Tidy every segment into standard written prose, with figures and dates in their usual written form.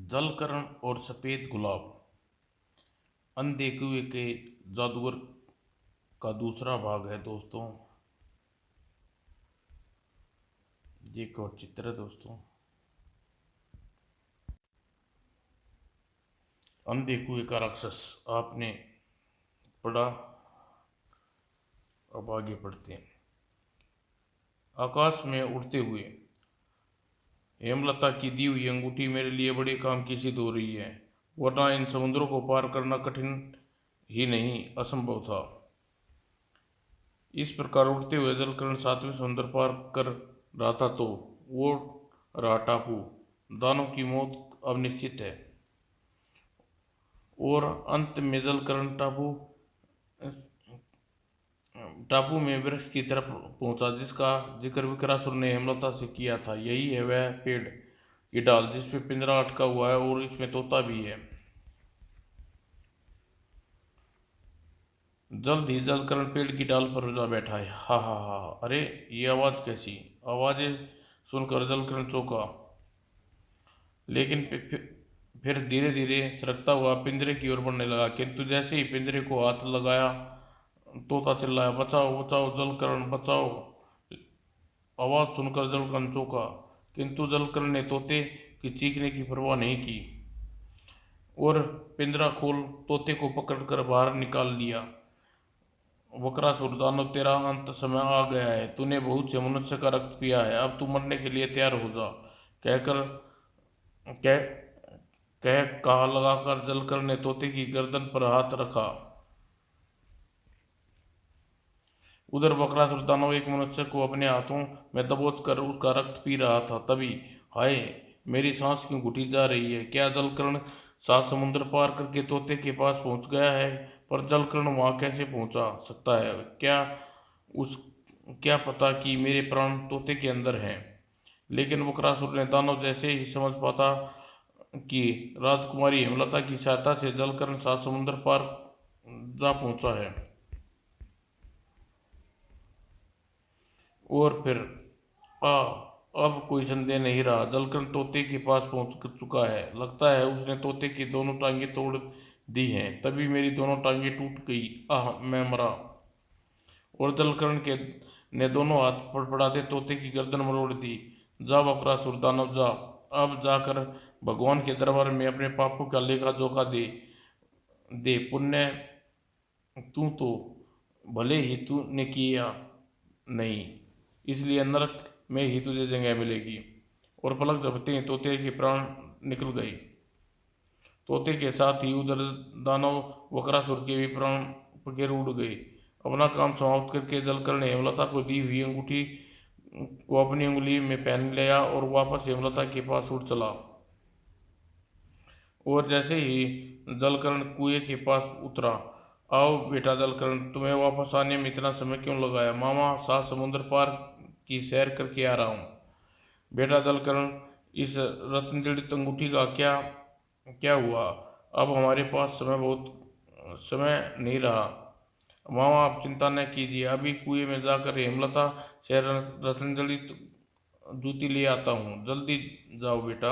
जलकरण और सफेद गुलाब। अंधे कुएं के जादूगर का दूसरा भाग है दोस्तों। ये एक और चित्र है दोस्तों। अंधे कुएं का राक्षस आपने पढ़ा। अब आगे पढ़ते हैं। आकाश में उड़ते हुए हेमलता की दी हुई अंगूठी मेरे लिए बड़े काम की सिद्ध हो रही है, वरना इन समुद्रों को पार करना कठिन ही नहीं असंभव था। इस प्रकार उड़ते हुए जलकरण सातवें समुद्र पार कर रहा था तो वो रहा टापू। दानव की मौत अब निश्चित है और अंत में जलकरण टापू में वृक्ष की तरफ पहुंचा जिसका जिक्र विकरासुर ने हेमलता से किया था। यही है वह पेड़ की डाल जिस पे पिंजरा अटका हुआ है और इसमें तोता भी है। जल्द ही जलकरण पेड़ की डाल पर जा बैठा है। हा हा हा, अरे ये आवाज कैसी? आवाजें सुनकर जलकरण चौंका, लेकिन फिर धीरे धीरे सरकता हुआ पिंजरे की ओर बढ़ने लगा। किंतु जैसे ही पिंजरे को हाथ लगाया, तोता चिल्लाया, बचाओ बचाओ जलकरण बचाओ। आवाज सुनकर जलकरण चौंका, किंतु जलकरण ने तोते की चीखने की परवाह नहीं की और पिंजरा खोल तोते को पकड़कर बाहर निकाल लिया। वक्रासुर, दानव तेरा अंत समय आ गया है। तूने बहुत से मनुष्य का रक्त पिया है, अब तू मरने के लिए तैयार हो जा। कहकर कह कह कहा लगाकर जलकर ने तोते की गर्दन पर हाथ रखा। उधर बकरासुर दानव एक मनुष्य को अपने हाथों में दबोच कर उसका रक्त पी रहा था। तभी हाय, मेरी सांस क्यों घुटी जा रही है? क्या जलकर्ण सात समुद्र पार करके तोते के पास पहुंच गया है? पर जलकर्ण वहां कैसे पहुंचा सकता है? उस क्या पता कि मेरे प्राण तोते के अंदर हैं। लेकिन बकरासुर ने दानव जैसे ही समझ पाता कि राजकुमारी हेमलता की सहायता से जलकर्ण सात समुद्र पार जा पहुंचा है, और फिर आ अब कोई संदेह नहीं रहा। जलकर्ण तोते के पास पहुंच चुका है। लगता है उसने तोते की दोनों टांगें तोड़ दी हैं। तभी मेरी दोनों टांगें टूट गई। आह, मैं मरा। और जलकर्ण के ने दोनों हाथ फड़फड़ाते तोते की गर्दन मरोड़ दी। जा बकरासुर दानव जा, अब जाकर भगवान के दरबार में अपने पापों का लेखा जोखा दे दे। पुण्य तू तो भले ही तूने किया नहीं, इसलिए नरक में ही तुझे जगह मिलेगी। और पलक झपकते ही तोते के प्राण निकल गए। तोते के साथ ही उधर दानव वक्रासुर के भी प्राण पखेरु उड़ गए। अपना काम समाप्त करके जलकर ने हेमलता को दी हुई अंगूठी को अपनी उंगली में पहन लिया और वापस हेमलता के पास उड़ चला। और जैसे ही जलकरण कुएं के पास उतरा, आओ बेटा जलकरण, तुम्हें वापस आने में इतना समय क्यों लगाया? मामा सात समुद्र पार की सैर करके आ रहा हूँ। बेटा जलकरण, इस रत्न जड़ित अंगूठी का क्या क्या हुआ? अब हमारे पास समय नहीं रहा। मामा आप चिंता न कीजिए, अभी कुएं में जाकर हेमलता से रत्न जड़ित जूती ले आता हूँ। जल्दी जाओ बेटा।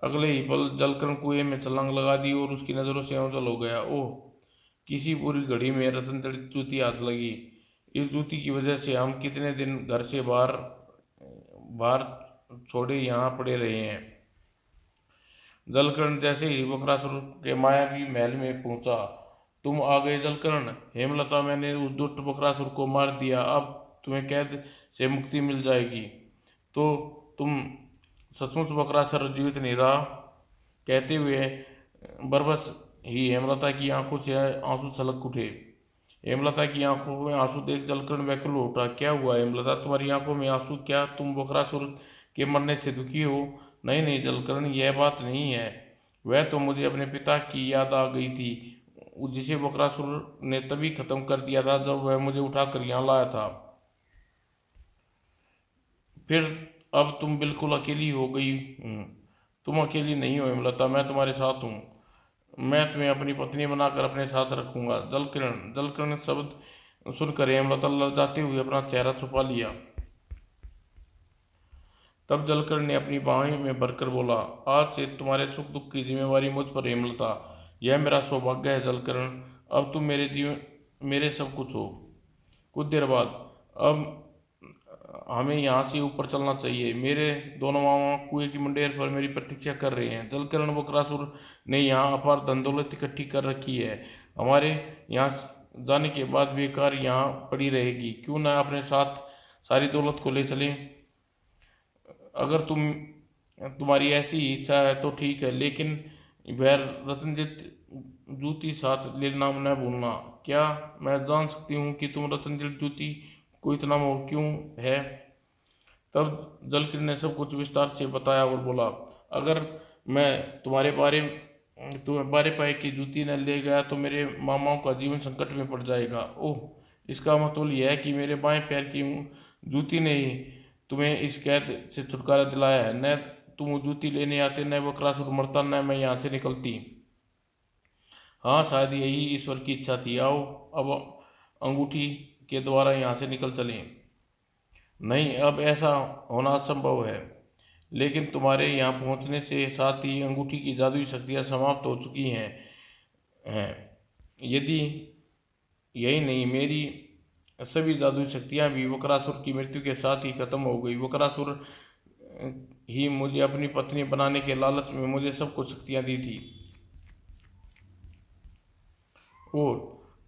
अगले ही पल जलकरण कुएं में छलांग लगा दी और उसकी नजरों से ओझल हो गया। ओह, किसी बुरी घड़ी में रतन जड़ित जूती हाथ लगी। इस जूती की वजह से हम कितने दिन घर से बाहर बाहर छोड़े यहाँ पड़े रहे हैं। जलकरण जैसे ही बकरासुर के मायावी महल में पहुंचा, तुम आ गए जलकरण। हेमलता, मैंने उस दुष्ट बकरासुर को मार दिया, अब तुम्हें कैद से मुक्ति मिल जाएगी। तो तुम सचमुच बकरासुर जीवित नहीं रहा? कहते हुए बरबस ही हेमलता की आंखों से आंसू छलक उठे। हेमलता की आंखों में आंसू देख जलकरण व्याकुल हो उठा। क्या हुआ हेमलता, तुम्हारी आंखों में आंसू? क्या तुम बकरासुर के मरने से दुखी हो? नहीं नहीं जलकरण, यह बात नहीं है। वह तो मुझे अपने पिता की याद आ गई थी, जिसे बकरासुर ने तभी खत्म कर दिया था जब वह मुझे उठाकर यहाँ लाया था। फिर अब तुम बिल्कुल अकेली हो गई हूँ। तुम अकेली नहीं हो हेमलता, मैं तुम्हारे साथ हूँ। मैं तुम्हें अपनी पत्नी बनाकर अपने साथ रखूंगा। जलकिरण जलकिरण शब्द सुनकर हेमलता ललचाते हुए अपना चेहरा छुपा लिया। तब जलकर्ण ने अपनी बाहें में भरकर बोला, आज से तुम्हारे सुख दुख की जिम्मेवारी मुझ पर हेमलता। यह मेरा सौभाग्य है जलकर्ण, अब तुम मेरे जीवन मेरे सब कुछ हो। कुछ देर बाद, अब हमें यहाँ से ऊपर चलना चाहिए। मेरे दोनों मामा कुएं की मुंडेर पर मेरी प्रतीक्षा कर रहे हैं। जलकर्ण बकासुर ने यहाँ अपार धन दौलत इकट्ठी कर रखी है, हमारे यहाँ जाने के बाद बेकार यहाँ पड़ी रहेगी। क्यों ना अपने साथ सारी दौलत को ले चलें। अगर तुम्हारी ऐसी इच्छा है तो ठीक है, लेकिन वह रतनजित जूती साथ लेना न भूलना। क्या मैं जान सकती हूँ कि तुम रतनजित जूती को इतना मोह क्यों है? तब जलकिर ने सब कुछ विस्तार से बताया और बोला, अगर मैं तुम्हें बारे पाए की जूती न ले गया तो मेरे मामाओं का जीवन संकट में पड़ जाएगा। ओह, इसका मतलब यह है कि मेरे बाएं पैर की जूती ने ही तुम्हें इस कैद से छुटकारा दिलाया है। न तुम वो जूती लेने आते, न वो क्रासुर मरता, न मैं यहाँ से निकलती। हाँ, शायद यही ईश्वर की इच्छा थी। आओ अब अंगूठी के द्वारा यहाँ से निकल चलें। नहीं, अब ऐसा होना असंभव है। लेकिन तुम्हारे यहाँ पहुँचने से साथ ही अंगूठी की जादुई शक्तियाँ समाप्त हो चुकी हैं। यदि यही नहीं, मेरी सभी जादुई शक्तियाँ भी वक्रासुर की मृत्यु के साथ ही खत्म हो गई। वक्रासुर ही मुझे अपनी पत्नी बनाने के लालच में मुझे सब कुछ शक्तियाँ दी थी। ओह,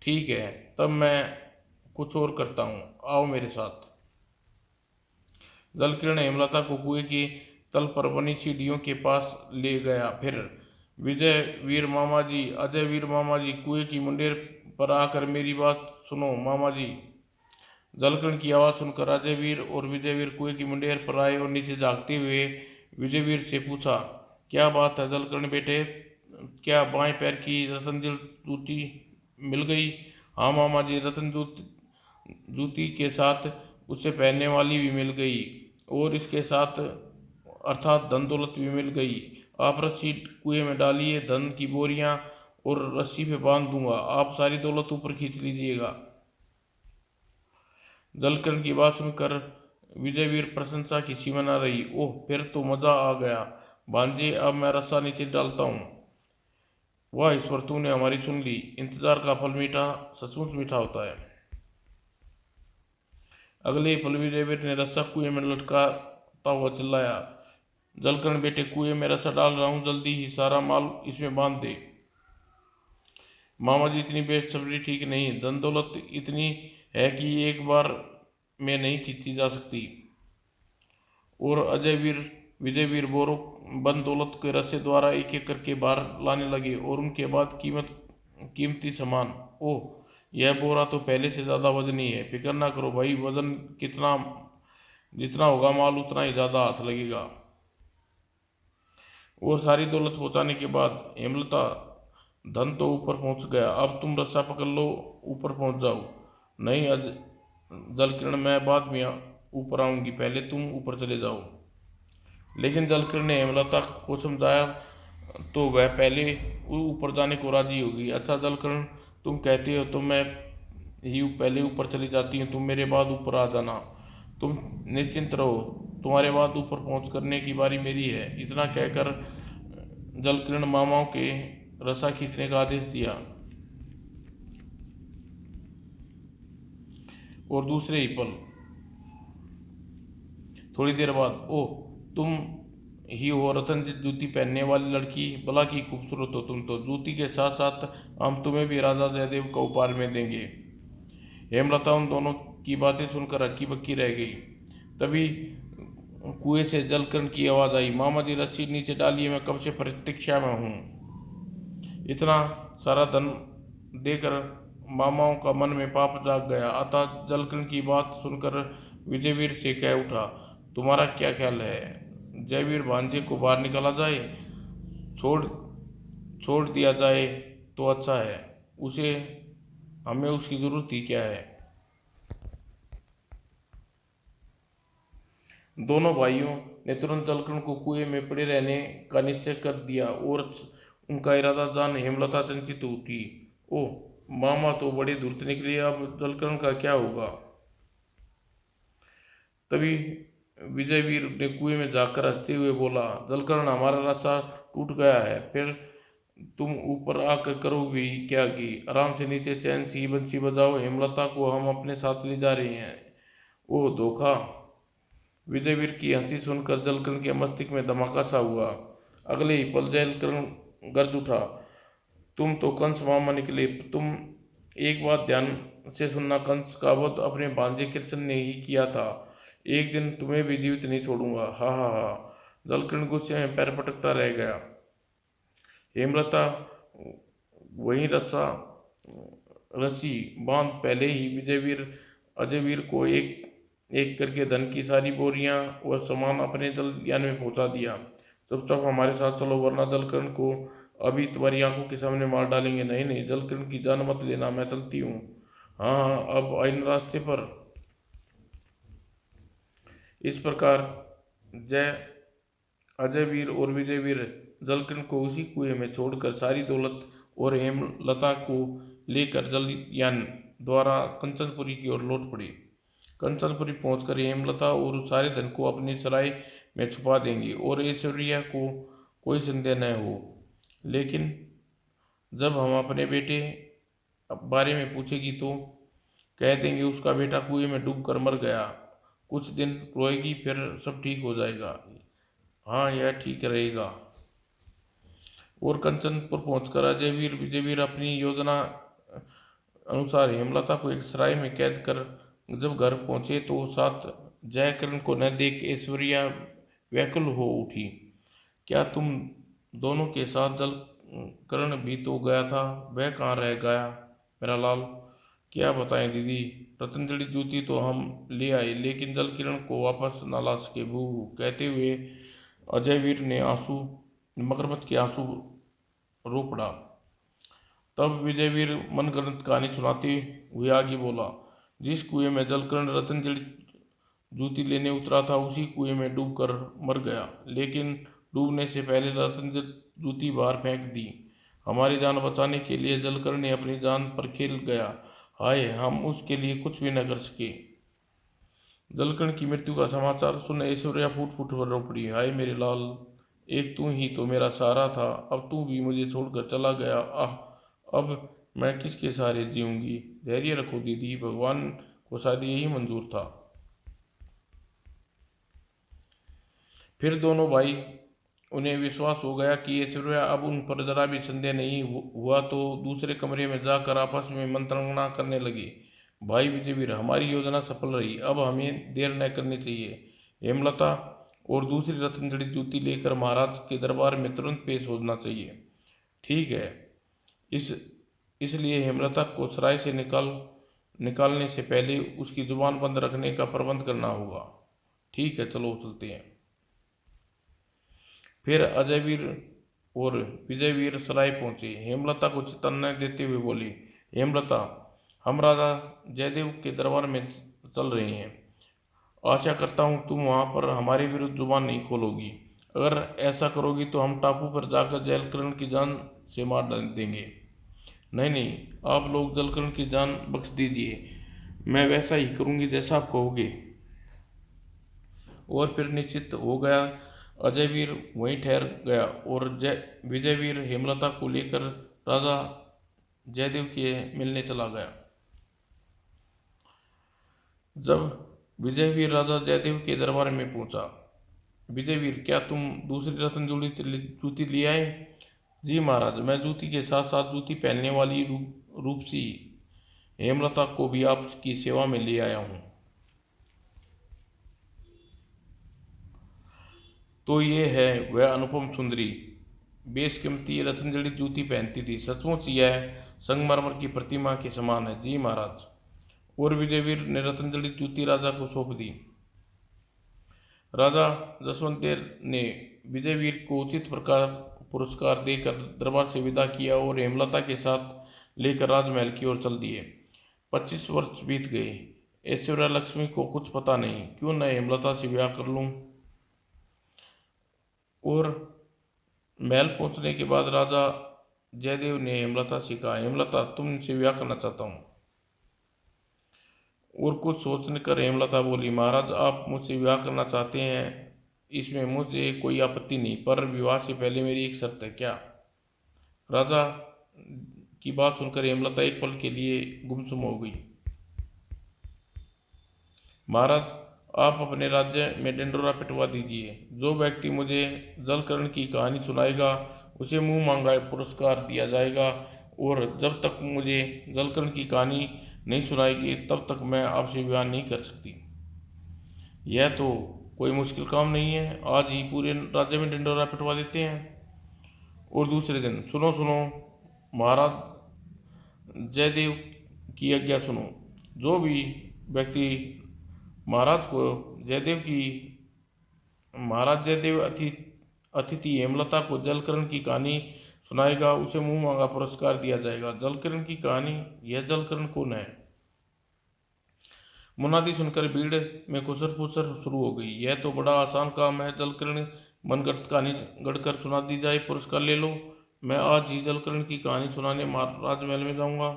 ठीक है, तब मैं कुछ और करता हूँ, आओ मेरे साथ। जलकिरण हेमलता को कुएं की तल पर बनी सीढ़ियों के पास ले गया। फिर, विजय वीर मामा जी, अजय वीर मामा जी, कुएं की मुंडेर पर आकर मेरी बात सुनो मामा जी। जलकर्ण की आवाज़ सुनकर अजय वीर और विजय वीर कुएं की मुंडेर पर आए और नीचे झांकते हुए विजय वीर से पूछा, क्या बात है जलकर्ण बेटे, क्या बाएं पैर की रतन जूती मिल गई? हाँ मामा जी, रतन जूती के साथ उसे पहनने वाली भी मिल गई, और इसके साथ अर्थात धन दौलत भी मिल गई। आप रस्सी कुएं में डालिए, धन की बोरियां और रस्सी पे बांध दूंगा, आप सारी दौलत ऊपर खींच लीजिएगा। जलकर्ण की बात सुनकर विजयवीर प्रशंसा की सीमा न रही। ओह, फिर तो मजा आ गया भांजे, अब मैं रस्सा नीचे डालता हूँ। वाह ईश्वर, तूने हमारी सुन ली। इंतजार का फल मीठा, सचमुच मीठा होता है। अगले ही पल विजयवीर ने रस्सा कुएं में लटकाता हुआ चिल्लाया, जलकर्ण बेटे, कुएं में रस्सा डाल रहा हूँ, जल्दी ही सारा माल इसमें बांध दे। मामा जी, इतनी बेसब्री ठीक नहीं, धन दौलत इतनी है कि एक बार में नहीं खींची जा सकती। और विजयवीर बोरों बंद दौलत के रस्से द्वारा एक एक करके बाहर लाने लगे, और उनके बाद कीमती सामान। ओह, यह बोरा तो पहले से ज़्यादा वजनी है। फिक्र ना करो भाई, वजन कितना जितना होगा माल उतना ही ज़्यादा हाथ लगेगा। और सारी दौलत पहुंचाने के बाद हेमलता, धन तो ऊपर पहुंच गया, अब तुम रस्सा पकड़ लो, ऊपर पहुंच जाओ। नहीं जलकिरण, मैं बाद में ऊपर आऊंगी, पहले तुम ऊपर चले जाओ। लेकिन जलकिरण ने हेमलता को समझाया तो वह पहले ऊपर जाने को राजी होगी। अच्छा जलकिरण, तुम कहते हो तो मैं ही पहले ऊपर चली जाती हूँ, तुम मेरे बाद ऊपर आ जाना। तुम निश्चिंत रहो, तुम्हारे बाद ऊपर पहुंच करने की बारी मेरी है। इतना कहकर जलकिरण मामाओं के रस्सा खींचने का आदेश दिया। और दूसरे ही पल, थोड़ी देर बाद, ओह, तुम ही हो रतनजीत जूती पहनने वाली लड़की, भला की खूबसूरत हो तुम तो। जूती के साथ साथ हम तुम्हें भी राजा जयदेव का उपहार में देंगे। हेमलता उन दोनों की बातें सुनकर हक्की बक्की रह गई। तभी कुएं से जलकर्ण की आवाज आई, मामा जी रस्सी नीचे डालिए, मैं कब से प्रतीक्षा में हूँ। इतना सारा धन देकर मामाओं का मन में पाप जाग गया। अतः जलकर्ण की बात सुनकर विजयवीर से कह उठा, तुम्हारा क्या ख्याल है, जयवीर भांजे को बाहर निकाला जाए, छोड़ छोड़ दिया जाए तो अच्छा है, उसे हमें उसकी जरूरत ही क्या है। दोनों भाइयों ने तुरंत जलकर्ण को कुएं में पड़े रहने का निश्चय कर दिया, और उनका इरादा जान हेमलता चिंतित उठी। ओह, मामा तो बड़े धूर्त निकले, अब जलकर्ण का क्या होगा। तभी विजयवीर ने कुएं में जाकर हंसते हुए बोला, जलकरण हमारा रास्ता टूट गया है, फिर तुम ऊपर आकर करोगी क्या? कि आराम से नीचे चैन सी बंसी बजाओ, हेमलता को हम अपने साथ ले जा रहे हैं। ओ धोखा! विजयवीर की हंसी सुनकर जलकरण के मस्तिष्क में धमाका सा हुआ। अगले ही पल जलकरण गरज उठा, तुम तो कंस मामा निकले तुम! एक बात ध्यान से सुनना, कंस का वध अपने भांजे कृष्ण ने ही किया था। एक दिन तुम्हें भी जीवित नहीं छोड़ूंगा। हा हा हा! जलकरण गुस्से में पैर पटकता रह गया। हेमलता वहीं रस्सी बांध पहले ही विजयवीर अजयवीर को एक एक करके धन की सारी बोरियां और सामान अपने जलयान में पहुंचा दिया। चुपचाप हमारे साथ चलो, वरना जलकरण को अभी तुम्हारी आंखों के सामने मार डालेंगे। नहीं नहीं, जलकरण की जान मत लेना, मैं चलती हूँ। हाँ हाँ, अब आइन रास्ते पर। इस प्रकार जय अजयवीर और विजयवीर जलकरण को उसी कुएं में छोड़कर सारी दौलत और हेमलता को लेकर जलयान द्वारा कंचनपुरी की ओर लौट पड़े। कंचनपुरी पहुंचकर हेमलता और उस सारे धन को अपनी सराय में छुपा देंगे और ऐश्वर्या को कोई संदेह न हो। लेकिन जब हम अपने बेटे बारे में पूछेगी तो कह देंगे उसका बेटा कुएं में डूब कर मर गया। कुछ दिन रोएगी, फिर सब ठीक हो जाएगा। हाँ, यह ठीक रहेगा। और कंचनपुर पहुंचकर अजयवीर विजयवीर अपनी योजना अनुसार हेमलता को एक सराय में कैद कर जब घर पहुंचे तो साथ जयकरण को न देख ऐश्वर्या व्याकुल हो उठी। क्या तुम दोनों के साथ जलकरण भी तो गया था? वह कहाँ रह गया मेरा लाल? क्या बताएं दीदी, रतनजड़ी जूती तो हम ले आए, लेकिन जलकिरण को वापस न ला सके। भू! कहते हुए अजयवीर ने आंसू मगरमच्छ के आंसू रो पड़ा। तब विजयवीर मनगढ़ंत कहानी सुनाते हुए आगे बोला, जिस कुएं में जलकरण रतनजड़ी जूती लेने उतरा था उसी कुएं में डूबकर मर गया, लेकिन डूबने से पहले रतनजड़ी जूती बाहर फेंक दी। हमारी जान बचाने के लिए जलकरण ने अपनी जान पर खेल गया। हाय, हम उसके लिए कुछ भी न कर सके। जलकरण की मृत्यु का समाचार सुन ऐश्वर्या फूट फूट रो पड़ी। हाय मेरे लाल, एक तू ही तो मेरा सहारा था, अब तू भी मुझे छोड़कर चला गया। आह, अब मैं किसके सहारे जीऊंगी? धैर्य रखो दीदी, भगवान को शायद यही मंजूर था। फिर दोनों भाई उन्हें विश्वास हो गया कि ऐश्वर्या अब उन पर जरा भी संदेह नहीं हुआ तो दूसरे कमरे में जाकर आपस में मंत्रणा करने लगे। भाई विजयवीर, हमारी योजना सफल रही, अब हमें देर न करनी चाहिए। हेमलता और दूसरी रत्नजड़ी जूती लेकर महाराज के दरबार में तुरंत पेश होना चाहिए। ठीक है। इस इसलिए हेमलता को सराय से निकालने से पहले उसकी जुबान बंद रखने का प्रबंध करना होगा। ठीक है, चलो चलते हैं। फिर अजयवीर और विजयवीर सराय पहुंचे। हेमलता को चेतावनी देते हुए बोली, हेमलता, हम राजा जयदेव के दरबार में चल रहे हैं। आशा करता हूँ तुम वहां पर हमारे विरुद्ध जुबान नहीं खोलोगी। अगर ऐसा करोगी तो हम टापू पर जाकर जलकरण की जान से मार देंगे। नहीं नहीं, आप लोग जलकरण की जान बख्श दीजिए, मैं वैसा ही करूंगी जैसा आप कहोगे। और फिर निश्चित हो गया। अजयवीर वहीं ठहर गया और विजयवीर हेमलता को लेकर राजा जयदेव के मिलने चला गया। जब विजयवीर राजा जयदेव के दरबार में पहुंचा, विजयवीर, क्या तुम दूसरी रत्न जूती ले आए? जी महाराज, मैं जूती के साथ साथ जूती पहनने वाली रूपसी हेमलता को भी आपकी सेवा में ले आया हूँ। तो ये है वह अनुपम सुंदरी, बेशकीमती रत्नजड़ी जूती पहनती थी। सचमुच यह संगमरमर की प्रतिमा के समान है। जी महाराज। और विजयवीर ने रत्नजड़ी जूती राजा को सौंप दी। राजा जसवंत देव ने विजयवीर को उचित प्रकार पुरस्कार देकर दरबार से विदा किया और हेमलता के साथ लेकर राजमहल की ओर चल दिए। 25 वर्ष बीत गए। ऐश्वर्या लक्ष्मी को कुछ पता नहीं, क्यों न हेमलता से ब्याह कर लूं। और महल पहुंचने के बाद राजा जयदेव ने हेमलता से कहा, हेमलता, तुमसे ब्याह करना चाहता हूँ। और कुछ सोचने कर हेमलता बोली, महाराज आप मुझसे विवाह करना चाहते हैं, इसमें मुझे कोई आपत्ति नहीं, पर विवाह से पहले मेरी एक शर्त है। क्या? राजा की बात सुनकर हेमलता एक पल के लिए गुमसुम हो गई। महाराज आप अपने राज्य में ढिंढोरा पिटवा दीजिए, जो व्यक्ति मुझे जलकर्ण की कहानी सुनाएगा उसे मुंह मांगा पुरस्कार दिया जाएगा, और जब तक मुझे जलकर्ण की कहानी नहीं सुनाएगी तब तक मैं आपसे विवाह नहीं कर सकती। यह तो कोई मुश्किल काम नहीं है, आज ही पूरे राज्य में ढिंढोरा पिटवा देते हैं। और दूसरे दिन, सुनो सुनो महाराज, जयदेव की आज्ञा सुनो। जो भी व्यक्ति महाराज को जयदेव की महाराज जयदेव अतिथि हेमलता को जलकर्ण की कहानी सुनाएगा उसे मुंह मांगा पुरस्कार दिया जाएगा। जलकर्ण की कहानी, यह जलकर्ण कौन है? मुनादी सुनकर भीड़ में खुसर फुसर शुरू हो गई। यह तो बड़ा आसान काम है, जलकर्ण मनगढ़ंत कहानी गढ़कर सुना दी जाए, पुरस्कार ले लो। मैं आज ही जलकर्ण की कहानी सुनाने राजमहल में जाऊंगा।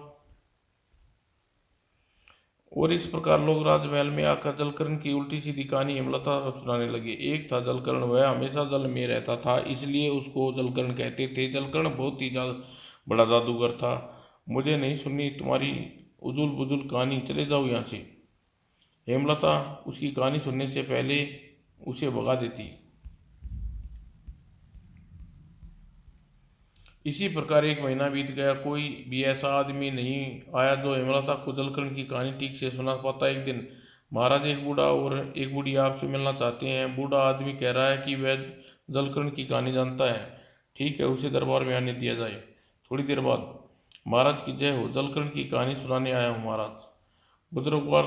और इस प्रकार लोग राजमहल में आकर जलकर्ण की उल्टी सीधी कहानी हेमलता को सुनाने लगे। एक था जलकर्ण, वह हमेशा जल में रहता था, इसलिए उसको जलकर्ण कहते थे। जलकर्ण बहुत ही बड़ा जादूगर था। मुझे नहीं सुननी तुम्हारी उजुल बुजुल कहानी, चले जाओ यहाँ से। हेमलता उसकी कहानी सुनने से पहले उसे भगा देती। इसी प्रकार एक महीना बीत गया, कोई भी ऐसा आदमी नहीं आया जो हेमलता को जलकर्ण की कहानी ठीक से सुना पाता। एक दिन, महाराज एक बूढ़ा और एक बूढ़ी आपसे मिलना चाहते हैं। बूढ़ा आदमी कह रहा है कि वह जलकर्ण की कहानी जानता है। ठीक है, उसे दरबार में आने दिया जाए। थोड़ी देर बाद, महाराज की जय हो, जलकर्ण की कहानी सुनाने आया हूँ महाराज। बुजुर्गवार,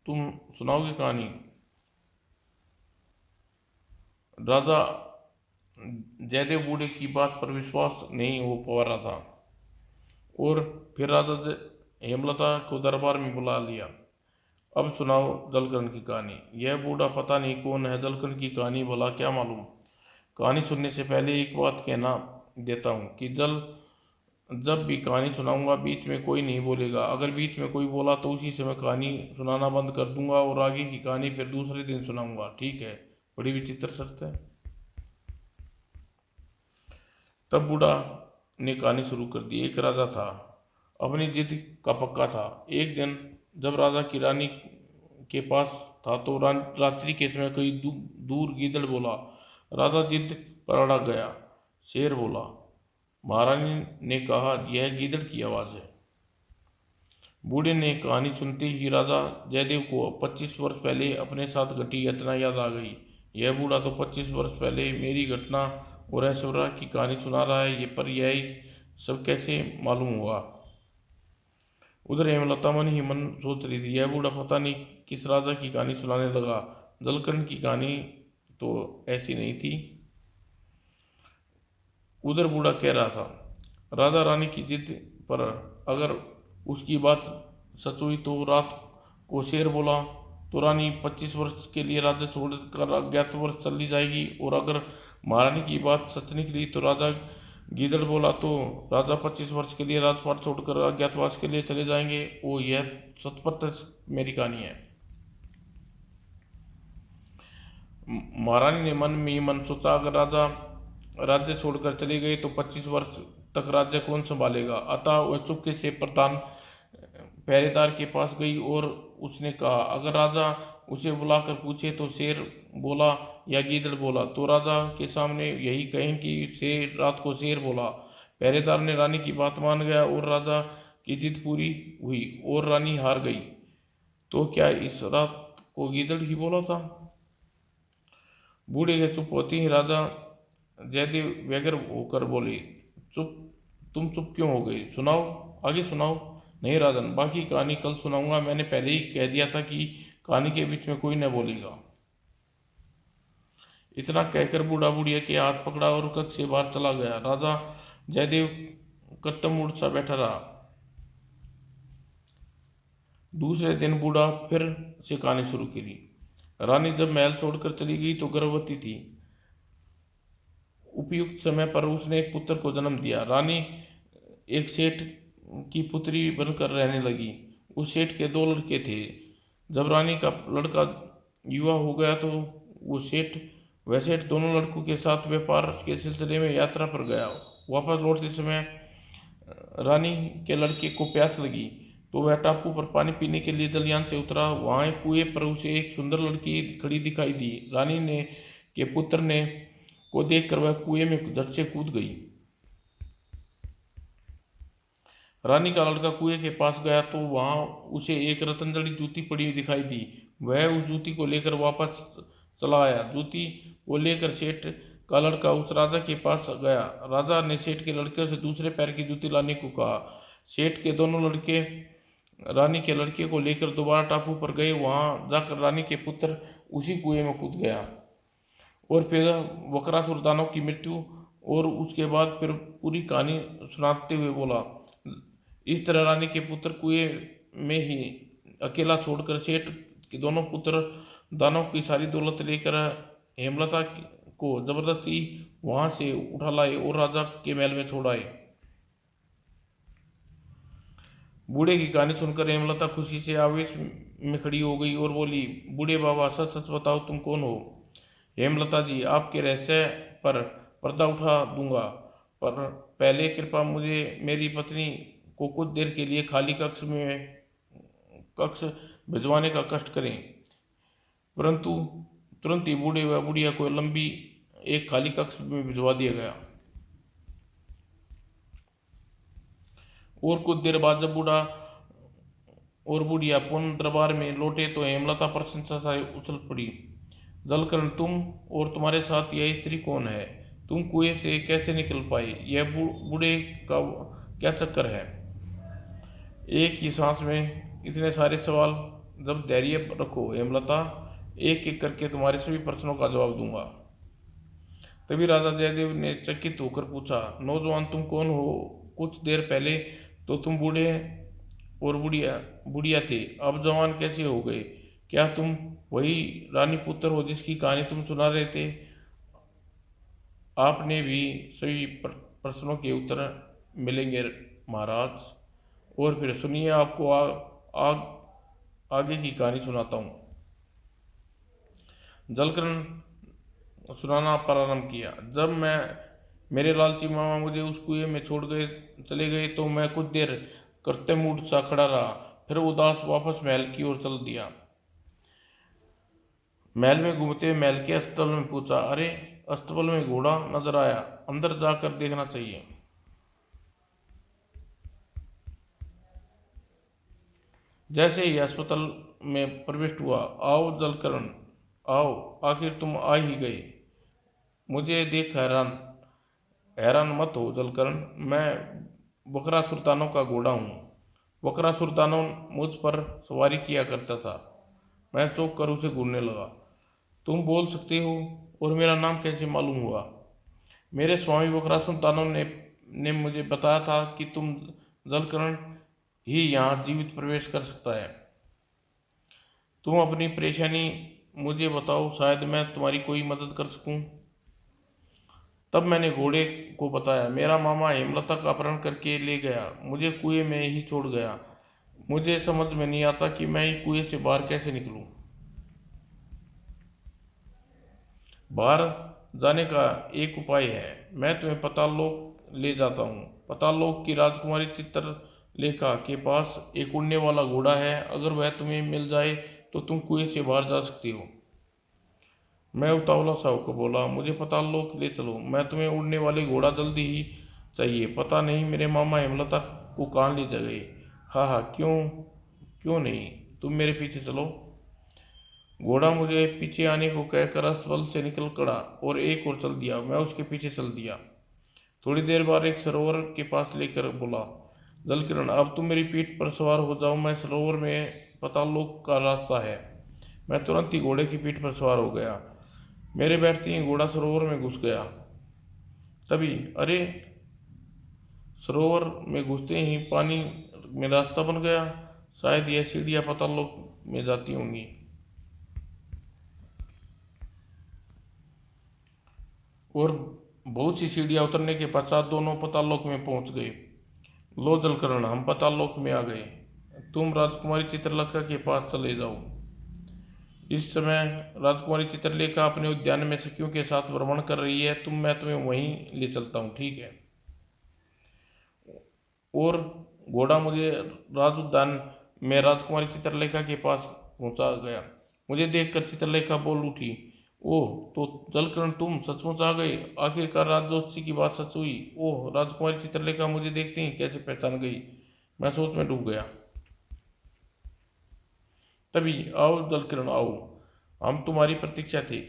तुम सुनाओगे कहानी? राजा जयदेव बूढ़े की बात पर विश्वास नहीं हो पा रहा था, और फिर राजा हेमलता को दरबार में बुला लिया। अब सुनाओ जलकर्ण की कहानी। यह बूढ़ा पता नहीं कौन है, जलकर्ण की कहानी भला क्या मालूम। कहानी सुनने से पहले एक बात कहना देता हूँ कि जब भी कहानी सुनाऊंगा बीच में कोई नहीं बोलेगा। अगर बीच में कोई बोला तो उसी समय कहानी सुनाना बंद कर दूंगा, और आगे की कहानी फिर दूसरे दिन सुनाऊंगा। ठीक है? बड़ी विचित्र शर्त है। तब बूढ़ा ने कहानी शुरू कर दी। एक राजा था, अपनी जिद का पक्का था। एक दिन जब राजा की रानी के पास था तो रात्रि के समय कोई दूर गीदड़ बोला। राजा जिद पर अड़क गया। शेर बोला। महारानी ने कहा, यह गीदड़ की आवाज़ है। बूढ़े ने कहानी सुनते ही राजा जयदेव को 25 वर्ष पहले अपने साथ घटी घटना याद आ गई। यह बूढ़ा तो 25 वर्ष पहले मेरी घटना और ऐश्वर्या की कहानी सुना रहा है, ये पर यह सब कैसे मालूम हुआ? उधर हेमलता मन ही मन सोच रही थी, यह बूढ़ा पता नहीं किस राजा की कहानी सुनाने लगा। जलकर्ण की कहानी तो ऐसी नहीं थी। उधर बूढ़ा कह रहा था, राजा रानी की जिद पर अगर उसकी बात सच हुई तो रात को शेर बोला तो रानी 25 वर्ष के लिए राज्य छोड़कर अज्ञातवास चली जाएगी, और अगर महारानी की बात सच निकली तो राजा गीदड़ बोला तो राजा 25 वर्ष के लिए राजपाट छोड़कर अज्ञातवास के लिए चले जाएंगे। ओ, यह सतपथ मेरी कहानी है। महारानी ने मन में ही मन सोचा, अगर राजा राज्य छोड़कर चले गए तो 25 वर्ष तक राज्य कौन संभालेगा। अतः वह चुपके से प्रधान पहरेदार के पास गई और उसने कहा, अगर राजा उसे बुलाकर पूछे तो शेर बोला या गीदड़ बोला, तो राजा के सामने यही कहें कि शेर रात को शेर बोला। पहरेदार ने रानी की बात मान गया और राजा की जिद पूरी हुई और रानी हार गई। तो क्या इस रात को गीदड़ ही बोला था? बूढ़े के चुप होते ही राजा जयदेव व्यग्र होकर बोले, चुप, तुम चुप क्यों हो गए? सुनाओ, आगे सुनाओ। नहीं राजन, बाकी कहानी कल सुनाऊंगा। मैंने पहले ही कह दिया था कि कहानी के बीच में कोई न बोलेगा। इतना कहकर बूढ़ा बुढ़िया के हाथ पकड़ा और कक्ष से बाहर चला गया। राजा जयदेव कर्तव्य सा बैठा रहा। दूसरे दिन बूढ़ा फिर से कहानी शुरू करी। रानी जब महल छोड़कर चली गई तो गर्भवती थी। उपयुक्त समय पर उसने एक पुत्र को जन्म दिया। रानी एक सेठ की पुत्री बनकर रहने लगी। उस सेठ के दो लड़के थे। जब रानी का लड़का युवा हो गया तो वह सेठ दोनों लड़कों के साथ व्यापार के सिलसिले में यात्रा पर गया। वापस लौटते समय रानी के लड़के को प्यास लगी तो वह टापू पर पानी पीने के लिए जलयान से उतरा। वहां एक कुएं पर उसे एक सुंदर लड़की खड़ी दिखाई दी। रानी ने के पुत्र ने को देखकर वह कुएं में झट से कूद गई। रानी का लड़का कुएं के पास गया तो वहां उसे एक रतन जड़ी जूती पड़ी हुई दिखाई दी। वह उस जूती को लेकर वापस चला आया। जूती को लेकर सेठ का लड़का उस राजा के पास गया। राजा ने सेठ के लड़के से दूसरे पैर की जूती लाने को कहा। सेठ के दोनों लड़के रानी के लड़के को लेकर दोबारा टापू पर गए। वहां जाकर रानी के पुत्र उसी कुएं में कूद गया और फिर वक्रासुर दानव की मृत्यु और उसके बाद फिर पूरी कहानी सुनाते हुए बोला। इस तरह रानी के पुत्र कुएं में ही अकेला छोड़कर सेठ के दोनों पुत्र दानव की सारी दौलत लेकर हेमलता को जबरदस्ती वहां से उठा लाए और राजा के महल में छोड़ आए। बूढ़े की कहानी सुनकर हेमलता खुशी से आवेश में खड़ी हो गई और बोली, बूढ़े बाबा सच सच बताओ तुम कौन हो। हेमलता जी, आपके रहस्य पर पर्दा उठा दूंगा, पर पहले कृपया मुझे मेरी पत्नी को कुछ देर के लिए खाली कक्ष भिजवाने का कष्ट करें। परंतु तुरंत ही बूढ़े व बुढ़िया को लंबी एक खाली कक्ष में भिजवा दिया गया। और कुछ देर बाद जब बूढ़ा और बुढ़िया पुनः दरबार में लौटे तो हेमलता प्रशंसा से उछल पड़ी। जलकर्ण, तुम और तुम्हारे साथ यह स्त्री कौन है? तुम कुएं से कैसे निकल पाए? यह बूढ़े का क्या चक्कर है? एक ही सांस में इतने सारे सवाल। जब धैर्य रखो हेमलता, एक एक करके तुम्हारे सभी प्रश्नों का जवाब दूंगा। तभी राजा जयदेव ने चकित होकर पूछा, नौजवान तुम कौन हो? कुछ देर पहले तो तुम बूढ़े और बुढ़िया थे, अब जवान कैसे हो गए? क्या तुम वही रानी पुत्र हो जिसकी कहानी तुम सुना रहे थे? आपने भी सभी प्रश्नों के उत्तर मिलेंगे महाराज। और फिर सुनिए, आपको आगे की कहानी सुनाता हूँ। जलकर्ण सुनाना प्रारंभ किया। जब मेरे लालची मामा मुझे उस कुएं में छोड़ गए चले गए तो मैं कुछ देर करते मूड सा खड़ा रहा, फिर उदास वापस महल की ओर चल दिया। महल में घूमते महल के अस्तबल में पूछा, अरे अस्तबल में घोड़ा नजर आया, अंदर जाकर देखना चाहिए। जैसे ही अस्पताल में प्रवेश हुआ, आओ जलकर्ण आओ, आखिर तुम आ ही गए। मुझे देख हैरान मत हो जलकर्ण, मैं बकरासुर दानव का घोड़ा हूँ। बकरासुर दानव मुझ पर सवारी किया करता था। मैं चौंक कर उसे घूरने लगा। तुम बोल सकते हो और मेरा नाम कैसे मालूम हुआ? मेरे स्वामी बकरासुर दानव ने मुझे बताया था कि तुम जलकर्ण ही यहाँ जीवित प्रवेश कर सकता है। तुम अपनी परेशानी मुझे बताओ, शायद मैं तुम्हारी कोई मदद कर सकूं। तब मैंने घोड़े को बताया, मेरा मामा हेमलता का अपहरण करके ले गया, मुझे कुएं में ही छोड़ गया। मुझे समझ में नहीं आता कि मैं कुएं से बाहर कैसे निकलूं। बाहर जाने का एक उपाय है, मैं तुम्हें पाताललोक ले जाता हूँ। पाताललोक की राजकुमारी चित्रलेखा के पास एक उड़ने वाला घोड़ा है, अगर वह तुम्हें मिल जाए तो तुम कुएं से बाहर जा सकती हो। मैं उतावला सा होकर बोला, मुझे पाताललोक ले चलो, मैं तुम्हें उड़ने वाले घोड़ा जल्दी ही चाहिए। पता नहीं मेरे मामा हेमलता को कहाँ ले जा गए। हाँ हाँ, क्यों नहीं, तुम मेरे पीछे चलो। घोड़ा मुझे पीछे आने को कहकर अस्तबल से निकल पड़ा और एक और चल दिया। मैं उसके पीछे चल दिया। थोड़ी देर बाद एक सरोवर के पास लेकर बोला, जलकिरण, अब तुम मेरी पीठ पर सवार हो जाओ, मैं सरोवर में पाताललोक का रास्ता है। मैं तुरंत ही घोड़े की पीठ पर सवार हो गया। मेरे बैठते ही घोड़ा सरोवर में घुस गया। तभी अरे, सरोवर में घुसते ही पानी में रास्ता बन गया। शायद यह सीढ़ियां पाताललोक में जाती होंगी। और बहुत सी सीढ़ियां उतरने के पश्चात दोनों पाताललोक में पहुंच गए। लो जलकर्ण, हम पाताललोक में आ गए। तुम राजकुमारी चित्रलेखा के पास चले जाओ। इस समय राजकुमारी चित्रलेखा अपने उद्यान में सखियों के साथ भ्रमण कर रही है। मैं तुम्हें वहीं ले चलता हूँ, ठीक है। और घोड़ा मुझे राज उद्यान में राजकुमारी चित्रलेखा के पास पहुंचा गया। मुझे देखकर चित्रलेखा बोल उठी, ओह, तो जलकर्ण तुम सचमुच आ गए। आखिरकार राजजोत्सी की बात सच हुई। ओह, राजकुमारी चित्रलेखा मुझे देखते ही कैसे पहचान गई। मैं सोच में डूब गया। तभी, आओ जलकिरण आओ, हम तुम्हारी प्रतीक्षा थे,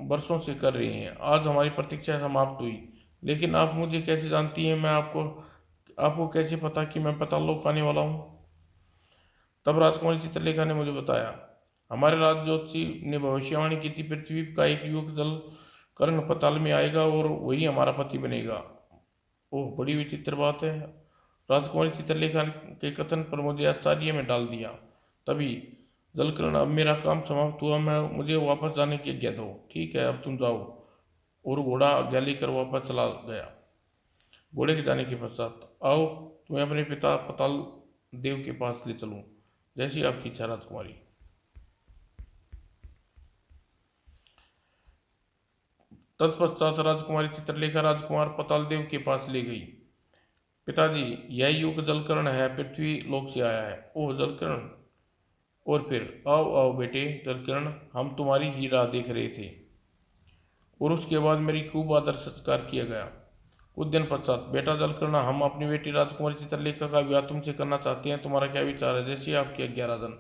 वर्षों से कर रहे हैं। आज हमारी प्रतीक्षा समाप्त हुई। लेकिन आप मुझे कैसे जानती हैं? मैं आपको आपको कैसे पता कि मैं पाताल लोक आने वाला हूँ? तब राजकुमारी चित्रलेखा ने मुझे बताया, हमारे राज ज्योतिषी ने भविष्यवाणी की थी, पृथ्वी का एक युग जल कर्ण पाताल में आएगा और वही हमारा पति बनेगा। ओह, बड़ी विचित्र बात है। राजकुमारी चित्रलेखा के कथन पर मुझे आश्चर्य में डाल दिया। तभी, जलकर्ण, अब मेरा काम समाप्त हुआ, मैं मुझे वापस जाने की आज्ञा दो। ठीक है, अब तुम जाओ। और घोड़ा आज्ञा लेकर वापस चला गया। घोड़े के जाने के पश्चात, आओ, तुम्हें अपने पिता पताल देव के पास ले चलूं। जैसी आपकी इच्छा राजकुमारी। तत्पश्चात राजकुमारी चित्रलेखा राजकुमार पताल देव के पास ले गई। पिताजी, यह युग जलकर्ण है, पृथ्वी लोक से आया है। ओह जलकर्ण, और फिर, आओ आओ बेटे जलकर्ण, हम तुम्हारी ही राह देख रहे थे। और उसके बाद मेरी खूब आदर सत्कार किया गया। कुछ दिन पश्चात, बेटा जलकर्ण, हम अपनी बेटी राजकुमारी चित्रलेखा का विवाह तुमसे करना चाहते हैं। तुम्हारा क्या विचार है? जैसे आपकी आज्ञा राजन।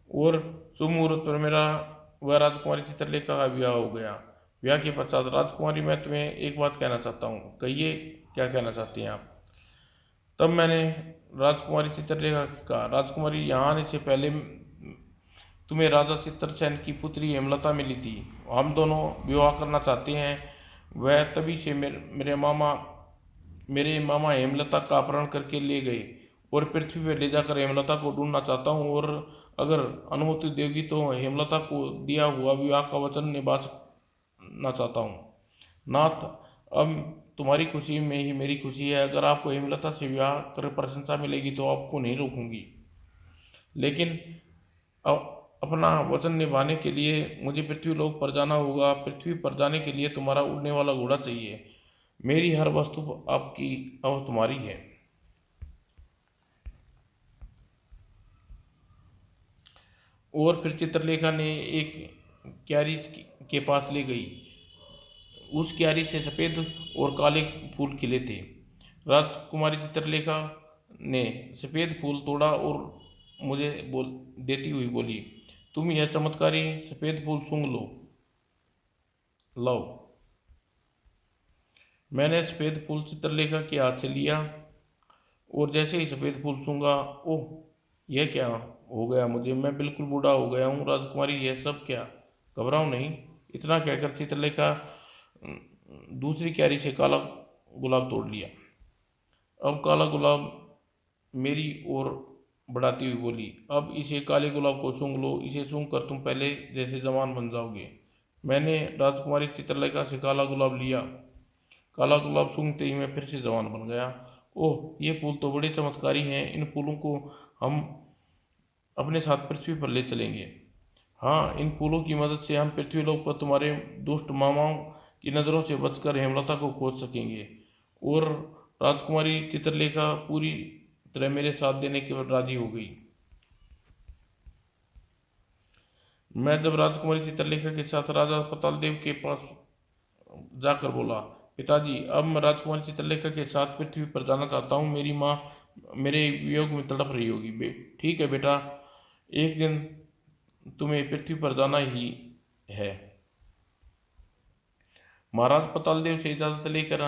और शुभ मुहूर्त पर मेरा वह राजकुमारी चित्रलेखा का विवाह हो गया। विवाह के पश्चात, राजकुमारी, मैं तुम्हें एक बात कहना चाहता हूँ। कहिए, क्या कहना चाहती हैं आप? तब मैंने राजकुमारी चित्रलेखा को कहा, राजकुमारी, यहाँ आने से पहले तुम्हें राजा चित्रसेन की पुत्री हेमलता मिली थी। हम दोनों विवाह करना चाहते हैं। वह तभी से मेरे मामा हेमलता का अपहरण करके ले गए और पृथ्वी पर ले जाकर हेमलता को ढूंढना चाहता हूँ। और अगर अनुमति देगी तो हेमलता को दिया हुआ विवाह का वचन निभाना चाहता हूँ। नाथ, अब तुम्हारी खुशी में ही मेरी खुशी है। अगर आपको हेमलता से विवाह कर प्रशंसा मिलेगी तो आपको नहीं रोकूंगी। लेकिन अपना वचन निभाने के लिए मुझे पृथ्वी लोक पर जाना होगा। पृथ्वी पर जाने के लिए तुम्हारा उड़ने वाला घोड़ा चाहिए। मेरी हर वस्तु आपकी अब तुम्हारी है। और फिर चित्रलेखा ने एक क्यारी के पास ले गई। उस क्यारी से सफ़ेद और काले फूल खिले थे। राजकुमारी चित्रलेखा ने सफ़ेद फूल तोड़ा और मुझे बोल देती हुई बोली, तुम यह चमत्कारी सफ़ेद फूल सूंघ लो। लो। मैंने सफ़ेद फूल चित्रलेखा के हाथ से लिया और जैसे ही सफ़ेद फूल सूंघा, ओह, यह क्या हो गया मुझे? मैं बिल्कुल बूढ़ा हो गया हूँ। राजकुमारी, यह सब क्या? घबराओ नहीं। इतना कहकर चित्रलेखा दूसरी क्यारी से काला गुलाब तोड़ लिया। अब काला गुलाब मेरी ओर बढ़ाती हुई बोली, अब इसे काले गुलाब को सूंघ लो। इसे सूंघ कर तुम पहले जैसे जवान बन जाओगे। मैंने राजकुमारी चित्रलेखा से काला गुलाब लिया। काला गुलाब सूंघते ही मैं फिर से जवान बन गया। ओह, ये फूल तो बड़े चमत्कारी हैं। इन फूलों को हम अपने साथ पृथ्वी पर ले चलेंगे। हाँ, इन फूलों की मदद से हम पृथ्वी लोक पर तुम्हारे दुष्ट मामाओं की नज़रों से बचकर हेमलता को खोज सकेंगे। और राजकुमारी चित्रलेखा पूरी तरह मेरे साथ देने के बाद राजी हो गई। मैं जब राजकुमारी चित्रलेखा के साथ राजा पताल देव के पास जाकर बोला, पिताजी, अब मैं राजकुमारी चित्रलेखा के साथ पृथ्वी पर जाना चाहता हूँ। मेरी माँ मेरे वियोग में तड़प रही होगी। ठीक है बेटा, एक दिन तुम्हें पृथ्वी पर जाना ही है। महाराज पताल देव से इजाजत लेकर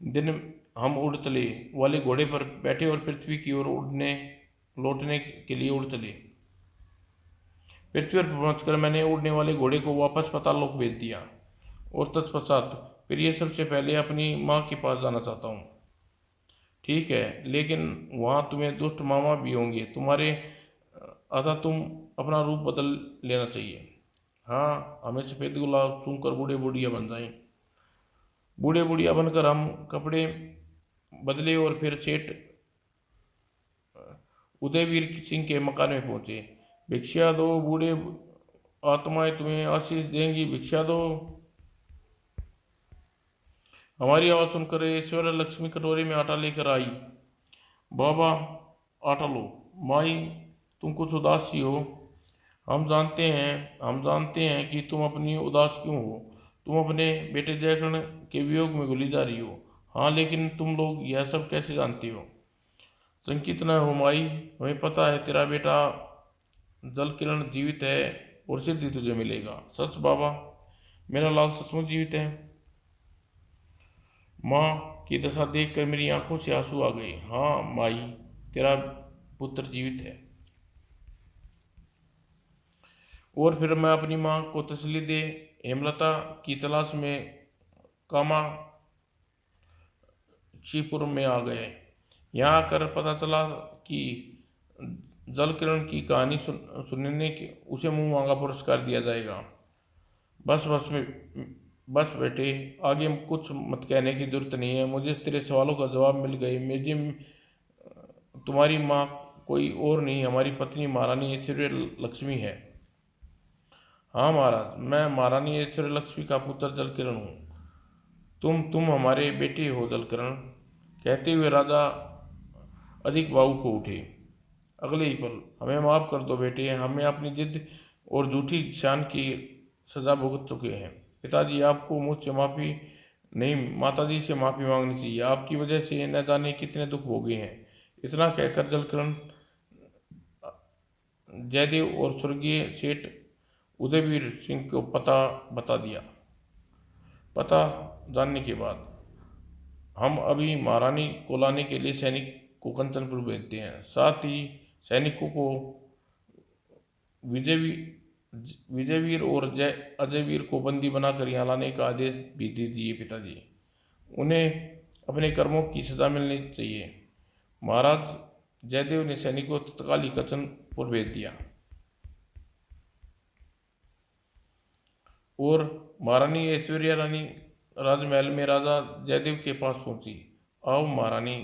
दिन हम उड़ चले वाले घोड़े पर बैठे और पृथ्वी की ओर उड़ने लौटने के लिए उड़ चले। पृथ्वी पर पहुंचकर मैंने उड़ने वाले घोड़े को वापस पाताल लोक भेज दिया। और तत्पश्चात फिर ये सबसे पहले अपनी माँ के पास जाना चाहता हूँ। ठीक है, लेकिन वहाँ तुम्हें दुष्ट मामा भी होंगे तुम्हारे, अतः तुम अपना रूप बदल लेना चाहिए। हाँ, हमें सफ़ेद गुलाब सूंघकर बूढ़े बुढ़िया बन जाएं। बूढ़े बुढ़िया बनकर हम कपड़े बदले और फिर सेठ उदयवीर सिंह के मकान में पहुंचे। भिक्षा दो बूढ़े आत्माएं तुम्हें आशीष देंगी, भिक्षा दो। हमारी आवाज सुनकर ऐश्वर्या लक्ष्मी कटोरी में आटा लेकर आई। बाबा आटा लो। माई तुम कुछ उदास सी हो। हम जानते हैं कि तुम अपनी उदास क्यों हो। तुम अपने बेटे जयकर्ण के वियोग में घुली जा रही हो। हाँ, लेकिन तुम लोग यह सब कैसे जानती हो? संकित न हो माई, हमें पता है तेरा बेटा जल किरण जीवित है और सिद्धि तुझे मिलेगा। सच बाबा, मेरा लाल सचमुच जीवित है। माँ की दशा देखकर मेरी आंखों से आंसू आ गए। हाँ माई, तेरा पुत्र जीवित है। और फिर मैं अपनी माँ को तसल्ली दे हेमलता की तलाश में कामाक्षीपुर में आ गए। यहाँ आकर पता चला कि जल किरण की कहानी सुनने के उसे मुंह मांगा पुरस्कार दिया जाएगा। बस बस में बस बेटे, आगे कुछ मत कहने की जरूरत नहीं है। मुझे तेरे सवालों का जवाब मिल गए। मेरी तुम्हारी माँ कोई और नहीं, हमारी पत्नी महारानी ऐश्वर्य लक्ष्मी है। हाँ महाराज, मैं महारानी ऐश्वर्य लक्ष्मी का पुत्र जलकिरण हूँ। तुम हमारे बेटे हो जलकिरण। कहते हुए राजा अधिक भावुक हो उठे। अगले ही पल, हमें माफ कर दो बेटे, हमें अपनी जिद और झूठी शान की सजा भुगत चुके हैं। पिताजी, आपको मुझसे माफी नहीं, माताजी से माफी मांगनी चाहिए। आपकी वजह से न जाने कितने दुख भोगे हैं। इतना कहकर जलकिरण जयदेव और स्वर्गीय सेठ उदयवीर सिंह को पता बता दिया। पता जानने के बाद हम अभी महारानी को लाने के लिए सैनिक को कंचनपुर भेजते हैं। साथ ही सैनिकों को विजयवीर और अजयवीर को बंदी बनाकर यहाँ लाने का आदेश भी दे दिए पिताजी। उन्हें अपने कर्मों की सजा मिलनी चाहिए। महाराज जयदेव ने सैनिकों को तत्काल ही कंचनपुर भेज दिया और महारानी ऐश्वर्या रानी राजमहल में राजा जयदेव के पास पहुंची। आओ महारानी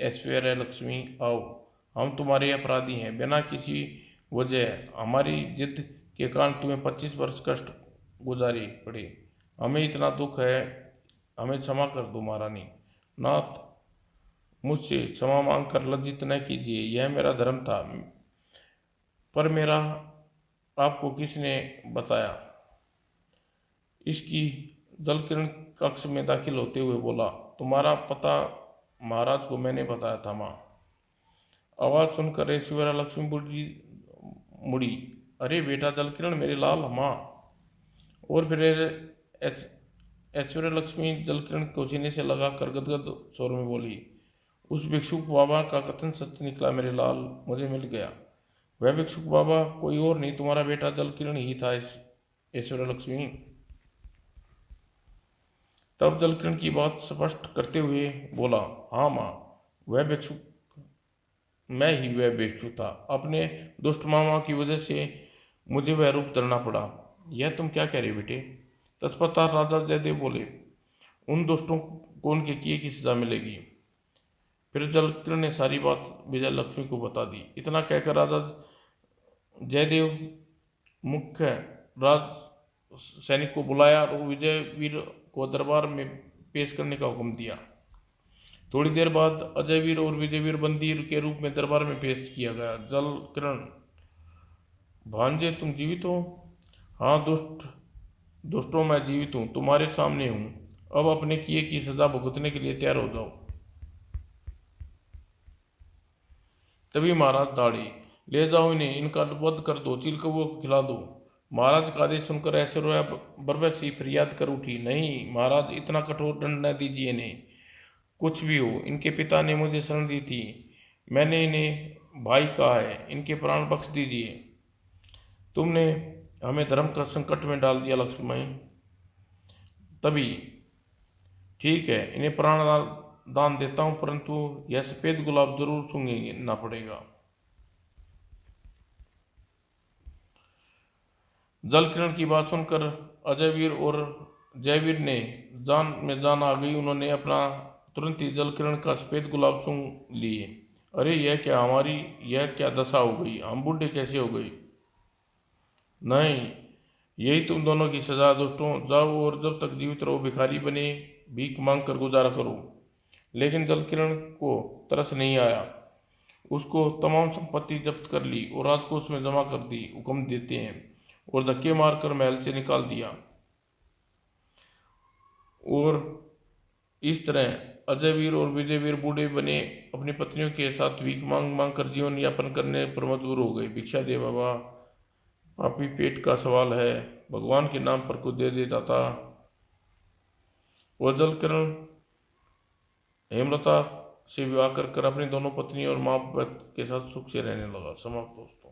ऐश्वर्या लक्ष्मी, आओ। हम तुम्हारे अपराधी हैं। बिना किसी वजह हमारी जिद के कारण तुम्हें 25 वर्ष कष्ट गुजारी पड़े। हमें इतना दुख है, हमें क्षमा कर दो महारानी। नाथ, मुझसे क्षमा मांग कर लज्जित न कीजिए, यह मेरा धर्म था। पर मेरा आपको किसने बताया? इसकी जलकिरण कक्ष में दाखिल होते हुए बोला। तुम्हारा पता महाराज को मैंने बताया था माँ। आवाज सुनकर ऐश्वर्या लक्ष्मी मुड़ी। अरे बेटा जलकिरण, मेरे लाल, माँ। और फिर ऐश्वर्या लक्ष्मी जलकिरण को सीने से लगाकर गदगद स्वर में बोली। उस भिक्षुक बाबा का कथन सच निकला मेरे लाल, मुझे मिल गया। वह भिक्षुक बाबा कोई और नहीं, तुम्हारा बेटा जलकिरण ही था ऐश्वर्या लक्ष्मी। तब जलकिरण की बात स्पष्ट करते हुए बोला। हाँ माँ, वह भिक्षुक मैं ही वह भिक्षुक था। अपने दुष्ट मामा की वजह से मुझे वह रूप धरना पड़ा। यह तुम क्या कह रहे बेटे? तत्परता राजा जयदेव बोले। उन दुष्टों को उनके किए की सजा मिलेगी। फिर जलकिरण ने सारी बात विजय लक्ष्मी को बता दी। इतना कहकर राजा जयदेव मुख्य राज सैनिक को बुलाया और विजयवीर को दरबार में पेश करने का हुक्म दिया। थोड़ी देर बाद अजयवीर और विजयवीर बंदी के रूप में दरबार में पेश किया गया। जलकिरण, भांजे तुम जीवित हो? हाँ दुष्टों, मैं जीवित हूँ, तुम्हारे सामने हूँ। अब अपने किए की सजा भुगतने के लिए तैयार हो जाओ। तभी महाराज दौड़े। ले जाओ इन्हें, इनका वध कर दो, चिलकौओं को खिला दो। महाराज का आदेश सुनकर ऐश्वर्या बरबसी फरियाद कर उठी। नहीं महाराज, इतना कठोर दंड न दीजिए इन्हें। कुछ भी हो, इनके पिता ने मुझे शरण दी थी, मैंने इन्हें भाई कहा है, इनके प्राण बख्श दीजिए। तुमने हमें धर्म का संकट में डाल दिया लक्ष्मण। तभी ठीक है, इन्हें प्राण दान देता हूं, परंतु यह सफेद गुलाब जरूर सूंघना पड़ेगा। जलकिरण की बात सुनकर अजयवीर और जयवीर ने जान में जान आ गई। उन्होंने अपना तुरंत ही जलकिरण का सफेद गुलाब सूंघ लिए अरे यह क्या दशा हो गई, हम बूढ़े कैसे हो गए। नहीं, यही तुम दोनों की सजा है दुष्टों, जाओ और जब तक जीवित रहो भिखारी बने भीख मांग कर गुजारा करो। लेकिन जलकिरण को तरस नहीं आया। उसको तमाम संपत्ति जब्त कर ली और राजकोष में जमा कर दी, हुक्म देते हैं, और धक्के मारकर महल से निकाल दिया। और इस तरह अजयवीर और विजयवीर बूढ़े बने अपनी पत्नियों के साथ भीख मांग मांग कर जीवन यापन करने पर मजबूर हो गए। भिक्षा दे बाबा, पापी पेट का सवाल है, भगवान के नाम पर कुछ दे देता था। वह जलकरण हेमलता से विवाह कर अपनी दोनों पत्नी और माँ बाप के साथ सुख से रहने लगा। समाप्त दोस्तों।